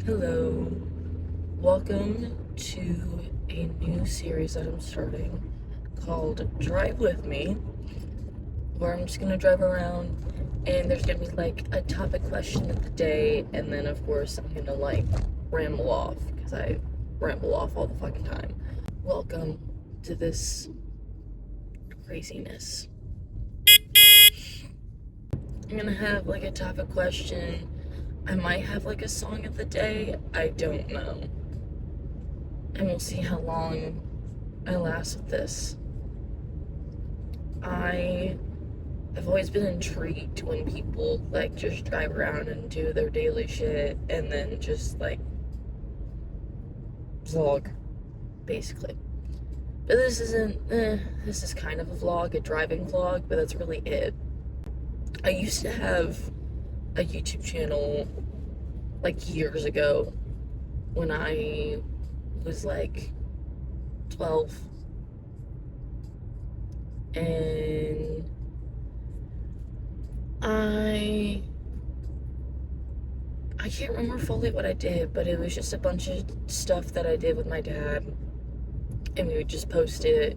Hello, welcome to a new series that I'm starting called Drive With Me, where I'm just gonna drive around and there's gonna be like a topic question of the day, and then of course I'm gonna like ramble off because I ramble off all the fucking time. Welcome to this craziness. I'm gonna have like a topic question. I might have like a song of the day, I don't know. And we'll see how long I last with this. I have always been intrigued when people like just drive around and do their daily shit and then just like vlog, basically. But this isn't, this is kind of a vlog, a driving vlog, but that's really it. I used to have a YouTube channel like years ago when I was like 12, and I can't remember fully what I did, but it was just a bunch of stuff that I did with my dad, and we would just post it,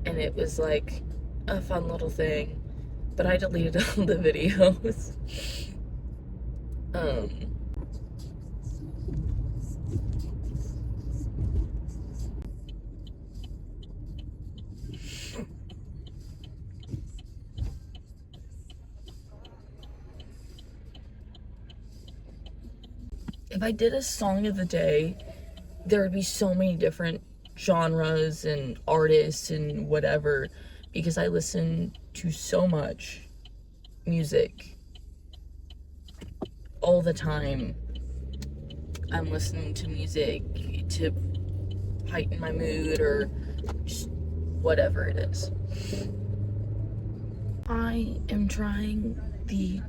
and it was like a fun little thing, but I deleted all the videos. If I did a song of the day, there would be so many different genres and artists and whatever, because I listen to so much music all the time. I'm listening to music to heighten my mood or just whatever it is. I am trying the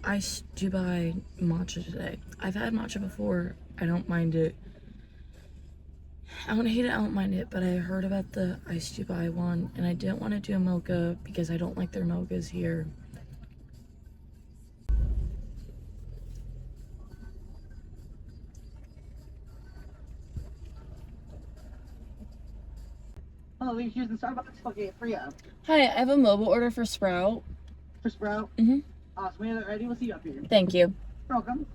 Ice Dubai matcha today. I've had matcha before. I don't mind it. I don't hate it, I don't mind it, but I heard about the Ice Dubai one, and I didn't want to do a mocha because I don't like their mochas here. Hello, here's the Starbucks. Okay, for you. Hi, I have a mobile order for Sprout. For Sprout? Mm-hmm. Awesome. When you're ready, we'll see you up here. Thank you. You're welcome.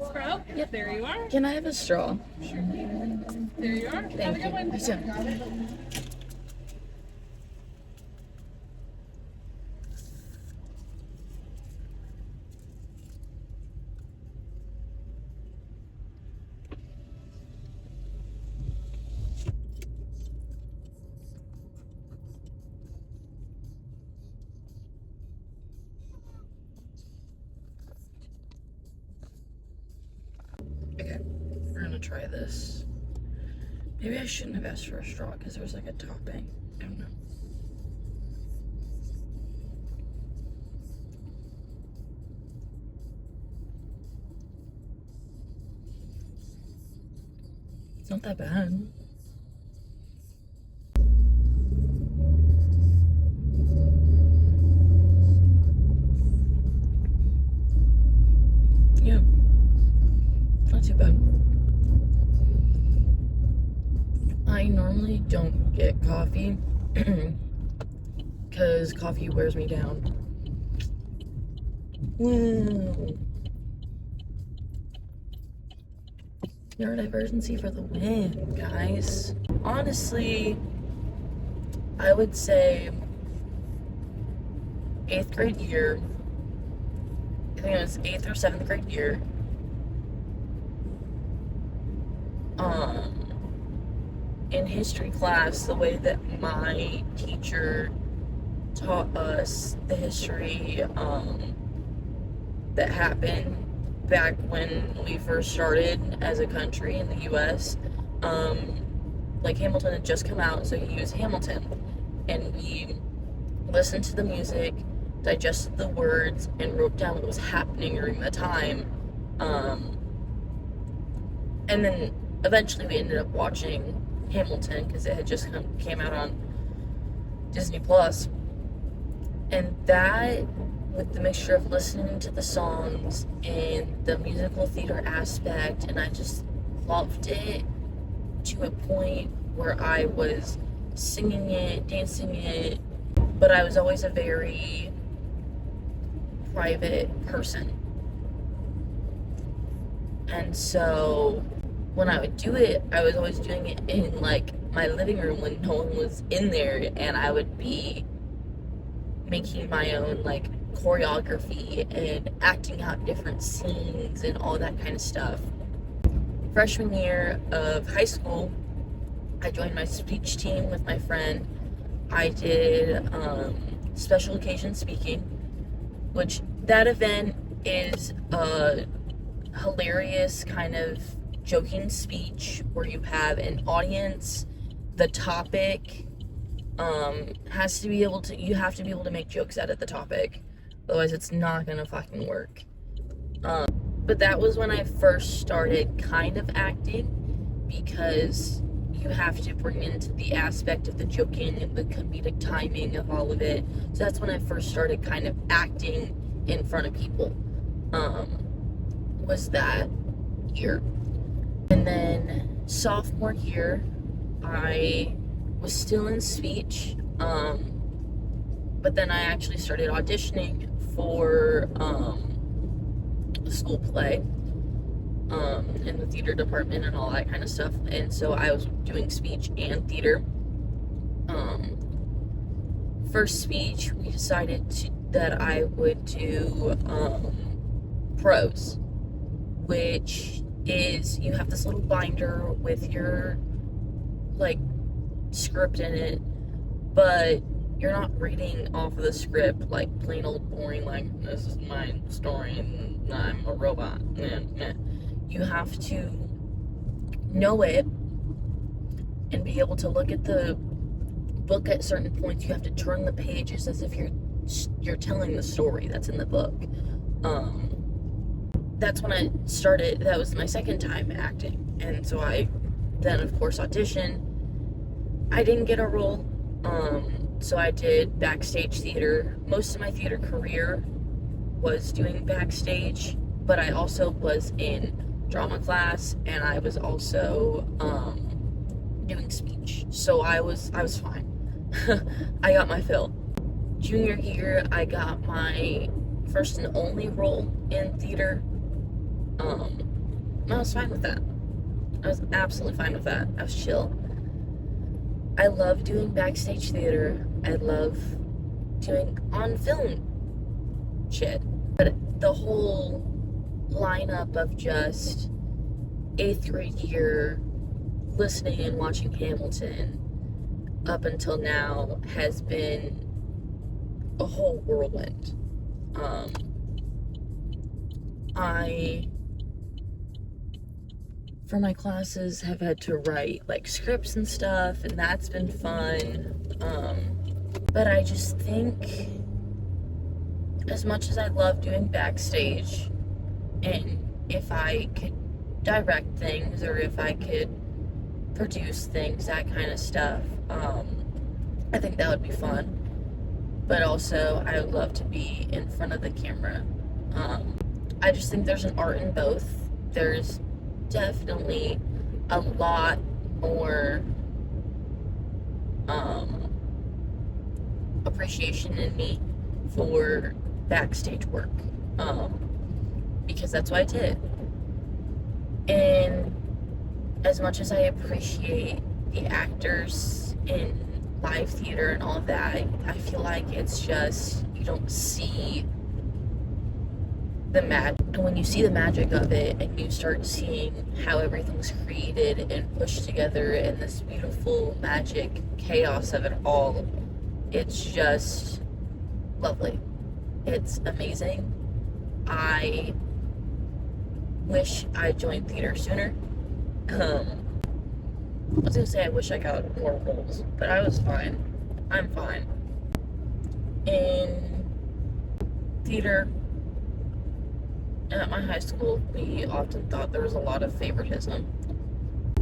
Sprout? Yep. There you are. Can I have a straw? There you are. Have a good one. You too. Okay, we're gonna try this. Maybe I shouldn't have asked for a straw because there was like a topping. I don't know. It's not that bad. Yeah, not too bad. I normally don't get coffee because coffee wears me down. Woo. Neurodivergency for the win, guys. Honestly, I would say 8th grade year. I think it was 8th or 7th grade year. In history class, the way that my teacher taught us the history that happened back when we first started as a country in the US, like Hamilton had just come out, so he used Hamilton, and we listened to the music, digested the words, and wrote down what was happening during the time. And then eventually we ended up watching Hamilton because it had just came out on Disney Plus. And that, with the mixture of listening to the songs and the musical theater aspect, and I just loved it to a point where I was singing it, dancing it, but I was always a very private person. And so when I would do it, I was always doing it in like my living room when no one was in there, and I would be making my own like choreography and acting out different scenes and all that kind of stuff. Freshman year of high school, I joined my speech team with my friend. I did special occasion speaking, which that event is a hilarious kind of joking speech where you have an audience. The topic has to be able to, you have to be able to make jokes out of the topic, otherwise it's not gonna fucking work. But that was when I first started kind of acting, because you have to bring into the aspect of the joking and the comedic timing of all of it. So that's when I first started kind of acting in front of people, was that year. And then sophomore year, I was still in speech, but then I actually started auditioning for a school play in the theater department and all that kind of stuff. And so I was doing speech and theater. First speech, we decided that I would do prose, which is you have this little binder with your like script in it, but you're not reading off of the script like plain old boring, like this is my story and I'm a robot. You have to know it and be able to look at the book at certain points. You have to turn the pages as if you're telling the story that's in the book. That's when I started. That was my second time acting, and so I then of course auditioned. I didn't get a role, so I did backstage theater. Most of my theater career was doing backstage, but I also was in drama class, and I was also doing speech. So I was fine. I got my fill. Junior year, I got my first and only role in theater. I was fine with that. I was absolutely fine with that. I was chill. I love doing backstage theater. I love doing on film shit. But the whole lineup of just 8th grade year listening and watching Hamilton up until now has been a whole whirlwind. For my classes, have had to write like scripts and stuff, and that's been fun. But I just think, as much as I love doing backstage, and if I could direct things or if I could produce things, that kind of stuff, I think that would be fun. But also, I would love to be in front of the camera. I just think there's an art in both. There's definitely a lot more appreciation in me for backstage work, because that's what I did. And as much as I appreciate the actors in live theater and all of that, I feel like it's just, you don't see the magic. And when you see the magic of it and you start seeing how everything's created and pushed together in this beautiful magic chaos of it all, it's just lovely. It's amazing. I wish I joined theater sooner. I was gonna say I wish I got more roles, but I was fine. I'm fine. In theater at my high school, we often thought there was a lot of favoritism.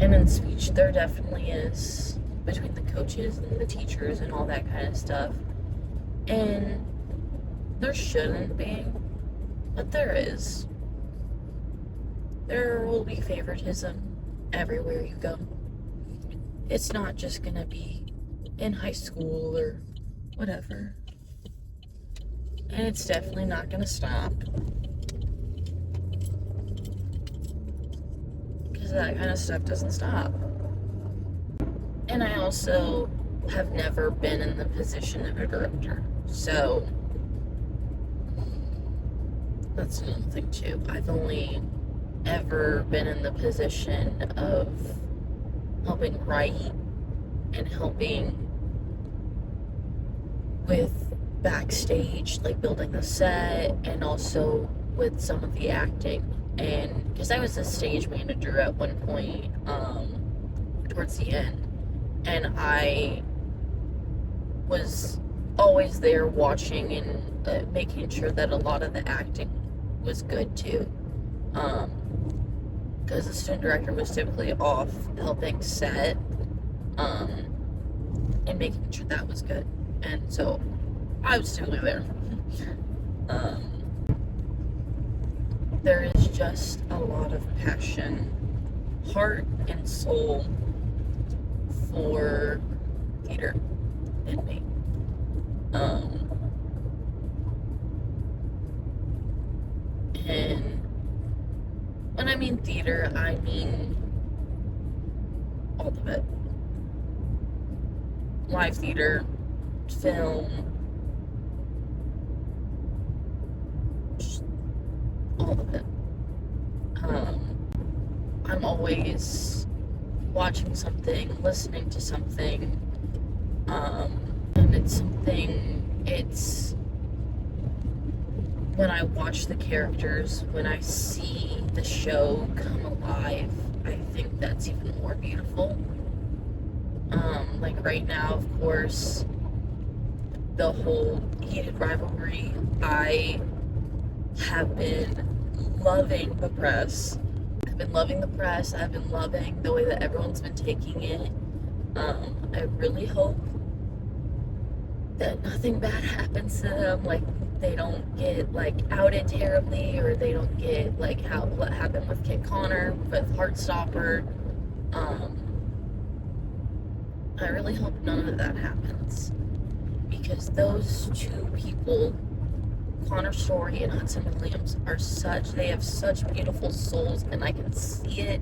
And in speech, there definitely is, between the coaches and the teachers and all that kind of stuff. And there shouldn't be, but there is. There will be favoritism everywhere you go. It's not just gonna be in high school or whatever. And it's definitely not gonna stop. Because that kind of stuff doesn't stop. And I also have never been in the position of a director. So that's another thing too. I've only ever been in the position of helping write and helping with backstage, like building the set, and also with some of the acting. And because I was a stage manager at one point, towards the end, and I was always there watching and making sure that a lot of the acting was good too. Because the student director was typically off helping set, and making sure that was good. And so I was typically there. There is just a lot of passion, heart, and soul for theater in me. And when I mean theater, I mean all of it. Live theater, film, just all of it. I'm always watching something, listening to something, and it's when I watch the characters, when I see the show come alive, I think that's even more beautiful. Like right now, of course, the whole heated rivalry, I have been loving the press. I've been loving the press. I've been loving the way that everyone's been taking it. I really hope that nothing bad happens to them, like they don't get like outed terribly, or they don't get like what happened with Kit Connor with Heartstopper. I really hope none of that happens, because those two people, Connor Story and Hudson Williams, they have such beautiful souls, and I can see it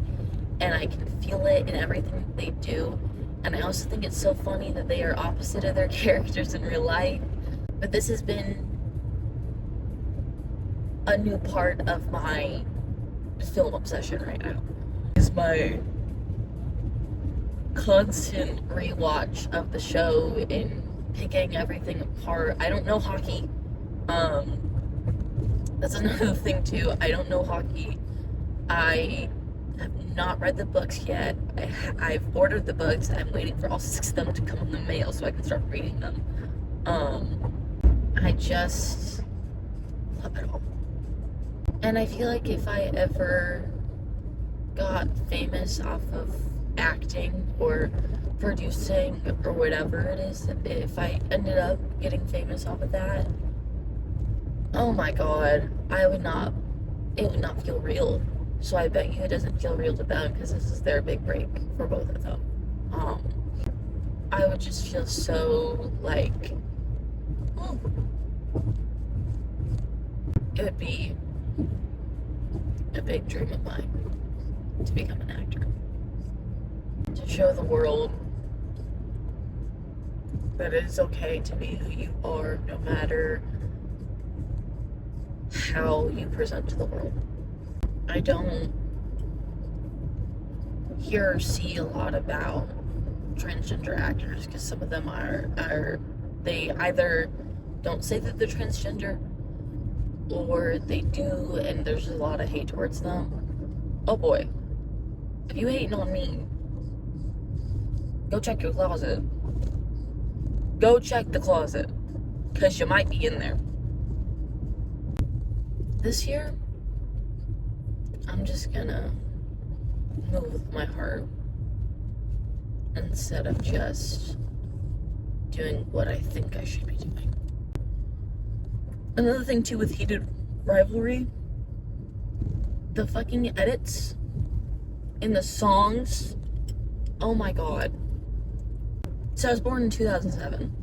and I can feel it in everything that they do. And I also think it's so funny that they are opposite of their characters in real life. But this has been a new part of my film obsession right now. Is my constant rewatch of the show and picking everything apart. I don't know hockey. That's another thing too. I don't know hockey. I have not read the books yet. I've ordered the books. I'm waiting for all 6 of them to come in the mail so I can start reading them. I just love it all. And I feel like if I ever got famous off of acting or producing or whatever it is, if I ended up getting famous off of that, oh my god, it would not feel real. So I bet you it doesn't feel real to them, because this is their big break for both of them. I would just feel so like, oh, it would be a big dream of mine to become an actor, to show the world that it is okay to be who you are, no matter how you present to the world. I don't hear or see a lot about transgender actors, because some of them they either don't say that they're transgender, or they do and there's a lot of hate towards them. Oh boy, if you hating on me, go check your closet. Go check the closet. because you might be in there. This year, I'm just gonna move with my heart instead of just doing what I think I should be doing. Another thing too with Heated Rivalry, the fucking edits in the songs, oh my god. So I was born in 2007,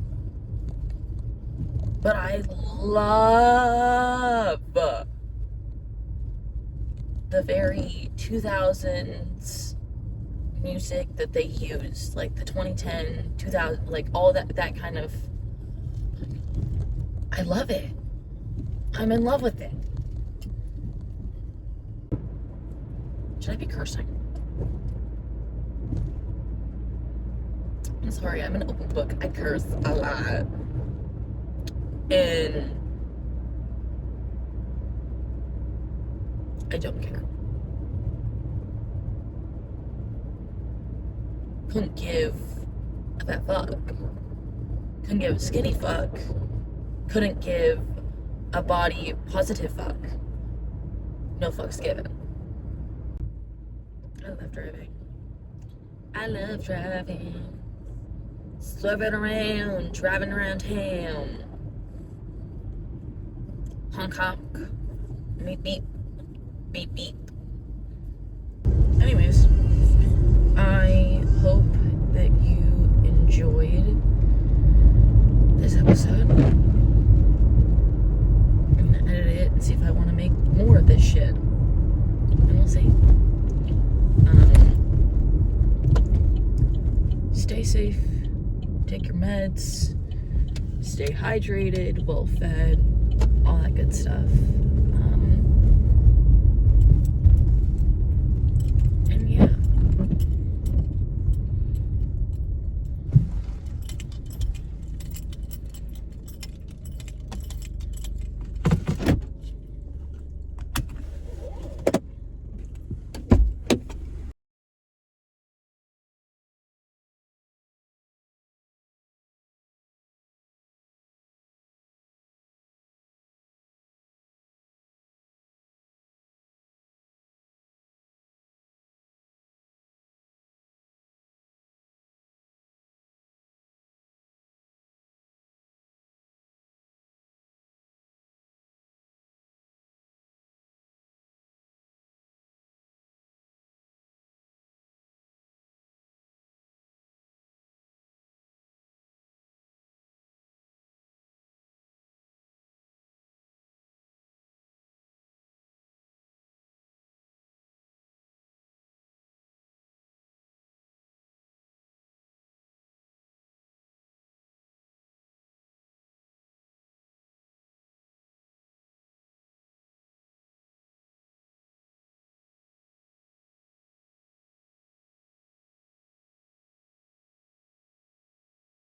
but I love the very 2000s music that they used, like the 2010, 2000, like all that kind of, I love it. I'm in love with it. Should I be cursing? I'm sorry, I'm an open book. I curse a lot. And I don't care. Couldn't give a fat fuck. Couldn't give a skinny fuck. Couldn't give a body positive fuck. No fucks given. I love driving. I love driving. Swerving around, driving around town. Honk honk. Beep beep. Beep beep. Anyways, I hope that you enjoyed this episode. I'm gonna edit it and see if I want to make more of this shit. And we'll see. Stay safe. Take your meds. Stay hydrated, well fed, all that good stuff.